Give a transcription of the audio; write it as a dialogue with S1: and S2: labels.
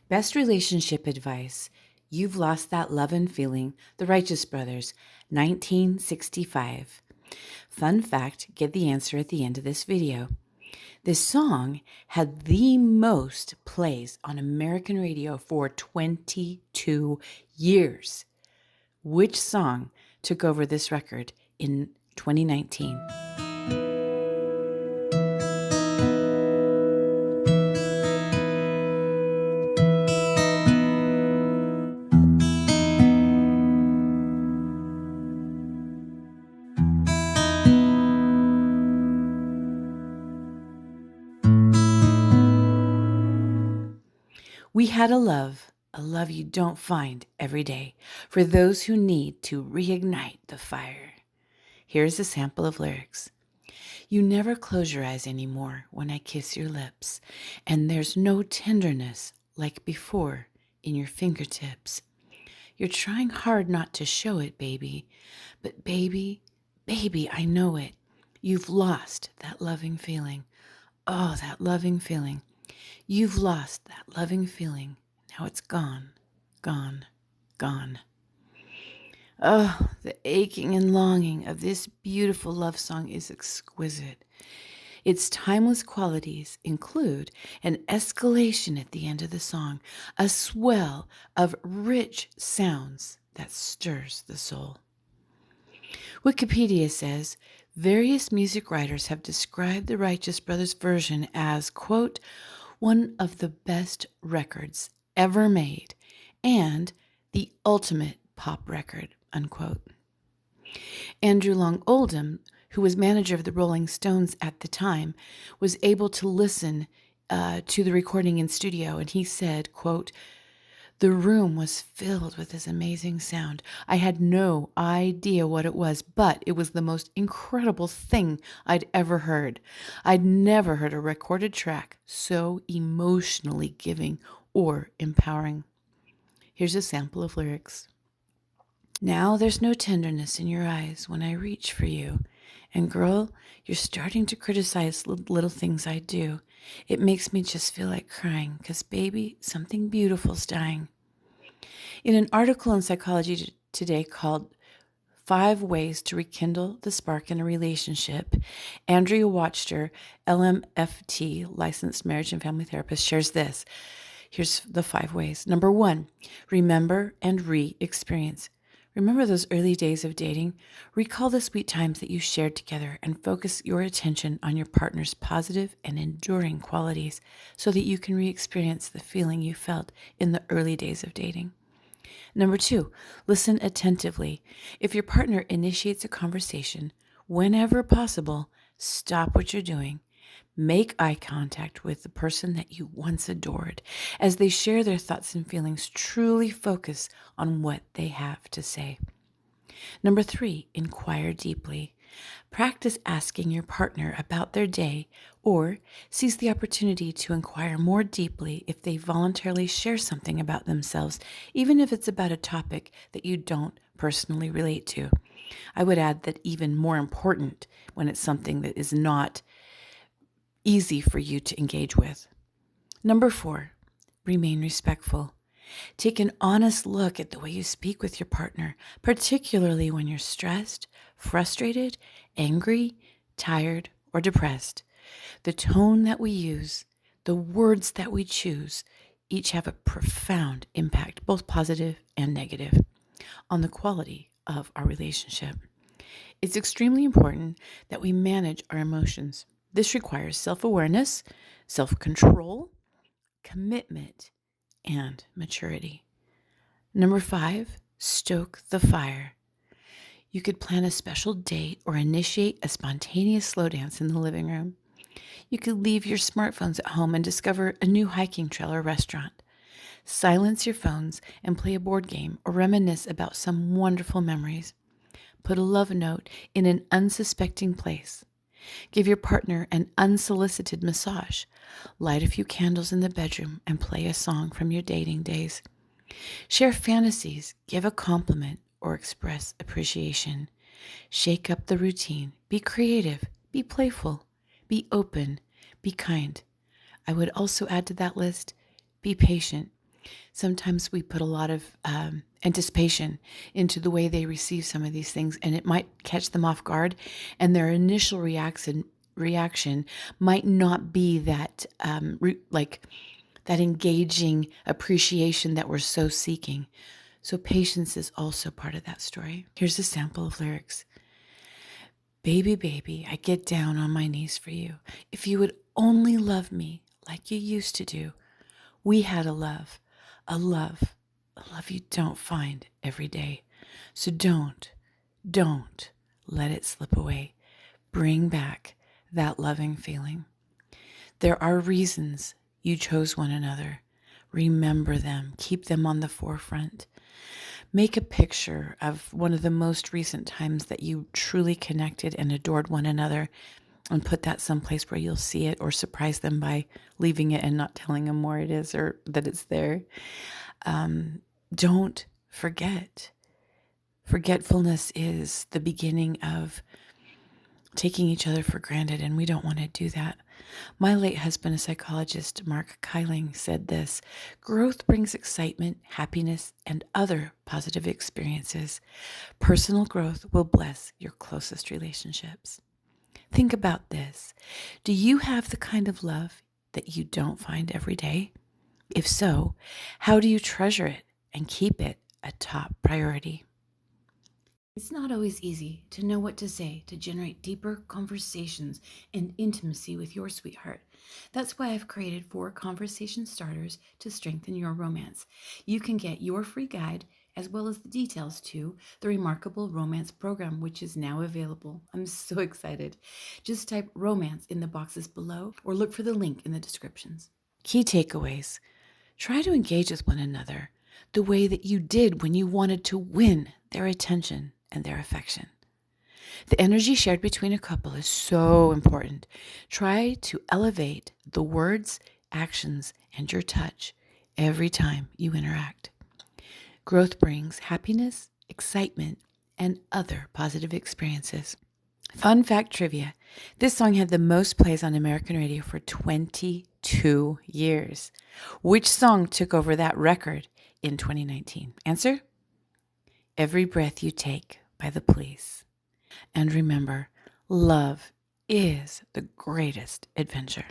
S1: Best relationship advice. You've Lost That Lovin' Feeling, The Righteous Brothers, 1965. Fun fact, get the answer at the end of this video. This song had the most plays on American radio for 22 years. Which song took over this record in 2019? We had a love you don't find every day, for those who need to reignite the fire. Here's a sample of lyrics. You never close your eyes anymore when I kiss your lips, and there's no tenderness like before in your fingertips. You're trying hard not to show it, baby, but baby, I know it. You've lost that loving feeling. Oh, that loving feeling. You've lost that loving feeling. Now it's gone, gone, gone. Oh, the aching and longing of this beautiful love song is exquisite. Its timeless qualities include an escalation at the end of the song, a swell of rich sounds that stirs the soul. Wikipedia says, various music writers have described the Righteous Brothers version as, quote, one of the best records ever made and the ultimate pop record, unquote. Andrew Long Oldham, who was manager of the Rolling Stones at the time, was able to listen to the recording in studio, and he said, quote, the room was filled with this amazing sound. I had no idea what it was, but it was the most incredible thing I'd ever heard. I'd never heard a recorded track so emotionally giving or empowering. Here's a sample of lyrics. Now there's no tenderness in your eyes when I reach for you. And girl, you're starting to criticize little things I do. It makes me just feel like crying, 'cause baby, something beautiful's dying. In an article in Psychology Today called 5 Ways to Rekindle the Spark in a Relationship, Andrea Watchter, LMFT, licensed marriage and family therapist, shares this. Here's the 5 ways. Number 1, remember and re-experience. Remember those early days of dating? Recall the sweet times that you shared together and focus your attention on your partner's positive and enduring qualities so that you can re-experience the feeling you felt in the early days of dating. Number 2, listen attentively. If your partner initiates a conversation, whenever possible, stop what you're doing. Make eye contact with the person that you once adored. As they share their thoughts and feelings, truly focus on what they have to say. Number 3, inquire deeply. Practice asking your partner about their day or seize the opportunity to inquire more deeply if they voluntarily share something about themselves, even if it's about a topic that you don't personally relate to. I would add that even more important when it's something that is not easy for you to engage with. Number 4, remain respectful. Take an honest look at the way you speak with your partner, particularly when you're stressed, frustrated, angry, tired, or depressed. The tone that we use, the words that we choose, each have a profound impact, both positive and negative, on the quality of our relationship. It's extremely important that we manage our emotions. This requires self-awareness, self-control, commitment, and maturity. Number 5, stoke the fire. You could plan a special date or initiate a spontaneous slow dance in the living room. You could leave your smartphones at home and discover a new hiking trail or restaurant. Silence your phones and play a board game or reminisce about some wonderful memories. Put a love note in an unsuspecting place. Give your partner an unsolicited massage. Light a few candles in the bedroom and play a song from your dating days. Share fantasies, give a compliment, or express appreciation. Shake up the routine. Be creative. Be playful. Be open. Be kind. I would also add to that list, be patient. Sometimes we put a lot of anticipation into the way they receive some of these things, and it might catch them off guard, and their initial reaction might not be that that engaging appreciation that we're so seeking. So patience is also part of that story. Here's a sample of lyrics. Baby, baby, I get down on my knees for you. If you would only love me like you used to do. We had a love you don't find every day. So don't let it slip away. Bring back that loving feeling. There are reasons you chose one another. Remember them. Keep them on the forefront. Make a picture of one of the most recent times that you truly connected and adored one another, and put that someplace where you'll see it, or surprise them by leaving it and not telling them where it is or that it's there. Don't forget. Forgetfulness is the beginning of taking each other for granted, and we don't want to do that. My late husband, a psychologist, Mark Kyling, said this: growth brings excitement, happiness, and other positive experiences. Personal growth will bless your closest relationships. Think about this. Do you have the kind of love that you don't find every day? If so, how do you treasure it and keep it a top priority? It's not always easy to know what to say to generate deeper conversations and intimacy with your sweetheart. That's why I've created 4 conversation starters to strengthen your romance. You can get your free guide as well as the details to the Remarkable Romance Program, which is now available. I'm so excited. Just type romance in the boxes below or look for the link in the descriptions. Key takeaways. Try to engage with one another the way that you did when you wanted to win their attention and their affection. The energy shared between a couple is so important. Try to elevate the words, actions, and your touch every time you interact. Growth brings happiness, excitement, and other positive experiences. Fun fact trivia. This song had the most plays on American radio for 22 years. Which song took over that record in 2019? Answer: Every Breath You Take by The Police. And remember, love is the greatest adventure.